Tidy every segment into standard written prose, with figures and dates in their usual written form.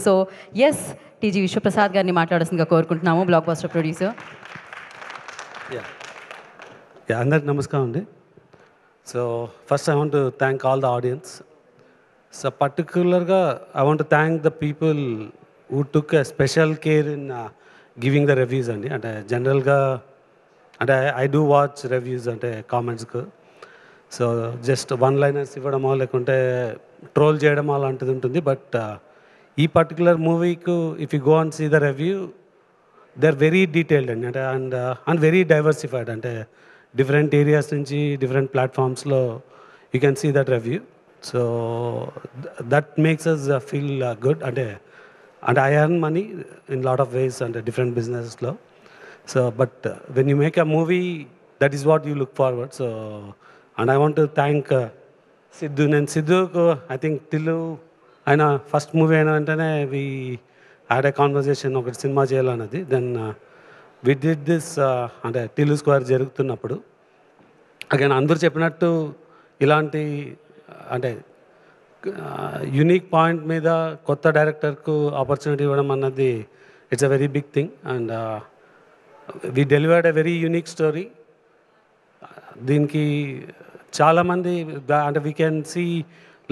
So yes TG Vishwaprasad గారిని మాట్లాడాల్సిందిగా కోరుకుంటున్నాము, బ్లాక్ బస్టర్ ప్రొడ్యూసర్. అందరికి నమస్కారం అండి. So first I want to thank all the audience. So పర్టికులర్గా I want to thank the people who took a special care in giving the reviews అండి. అంటే జనరల్గా అంటే ఐ డూ వాచ్ రివ్యూస్ అంటే కామెంట్స్కు. సో జస్ట్ వన్ లైనర్స్ ఇవ్వడమో లేకుంటే troll చేయడం అలాంటిది ఉంటుంది. బట్ ఈ పర్టికులర్ మూవీకు if you go and see the review they are very detailed అండి. అంటే అండ్ వెరీ డైవర్సిఫైడ్. అంటే డిఫరెంట్ ఏరియాస్ నుంచి డిఫరెంట్ ప్లాట్ఫామ్స్లో you can see that review. So that makes us feel good. అంటే I earn money in lot of ways అంటే different బిజినెస్లో. So but when you make a movie that is what you look forward. So and I want to thank Siddhu. నేను సిద్ధుకు I think Tillu ఆయన first movie అయిన వెంటనే we had a conversation ఒకటి cinema చేయాలన్నది. Then we did this అంటే Tillu square జరుగుతున్నప్పుడు again అందరూ చెప్పినట్టు ఇలాంటి అంటే యూనిక్ పాయింట్ మీద కొత్త డైరెక్టర్కు ఆపర్చునిటీ ఇవ్వడం అన్నది it's a very big thing. And we delivered a very unique story. దీనికి చాలామంది అంటే we can see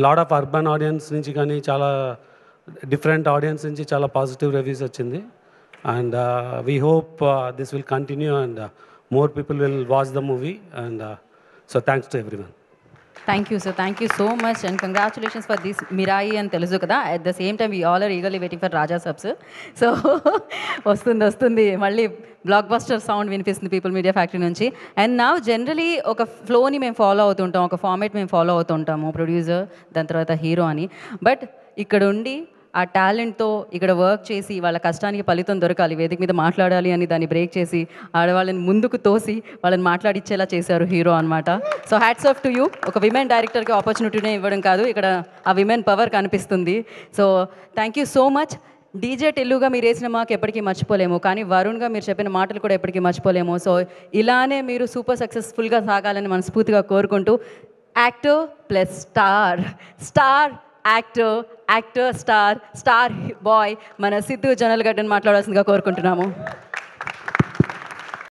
lot of urban audience నుంచి కానీ చాలా డిఫరెంట్ ఆడియన్స్ నుంచి చాలా పాజిటివ్ రివ్యూస్ వచ్చింది. And we hope this will continue and more people will watch the movie. And so thanks to everyone. Thank you sir, thank you so much and congratulations for this Mirai అని తెలుసు కదా. At the same time we all are eagerly waiting for Raja Saab. So వస్తుంది మళ్ళీ blockbuster sound వినిపిస్తుంది People Media Factory నుంచి. And నా generally ఒక ఫ్లోని మేము ఫాలో అవుతుంటాం, ఒక ఫార్మేట్ మేము ఫాలో అవుతుంటాము, ప్రొడ్యూసర్ దాని తర్వాత హీరో అని. బట్ ఇక్కడ ఉండి ఆ టాలెంట్తో ఇక్కడ వర్క్ చేసి వాళ్ళ కష్టానికి ఫలితం దొరకాలి, వేదిక మీద మాట్లాడాలి అని దాన్ని బ్రేక్ చేసి ఆడవాళ్ళని ముందుకు తోసి వాళ్ళని మాట్లాడిచ్చేలా చేశారు హీరో అనమాట. So hats off to you. ఒక విమెన్ డైరెక్టర్కి ఆపర్చునిటీనే ఇవ్వడం కాదు, ఇక్కడ ఆ విమెన్ పవర్ కనిపిస్తుంది. So thank you so much. DJ టిల్లుగా మీరు వేసిన మాకు ఎప్పటికీ మర్చిపోలేము, కానీ వరుణ్గా మీరు చెప్పిన మాటలు కూడా ఎప్పటికీ మర్చిపోలేము. సో ఇలానే మీరు సూపర్ సక్సెస్ఫుల్గా సాగాలని మనస్ఫూర్తిగా కోరుకుంటూ actor plus star, star actor, actor star, star boy మన సిద్ధు జొన్నలగడ్డని మాట్లాడాల్సిందిగా కోరుకుంటున్నాము.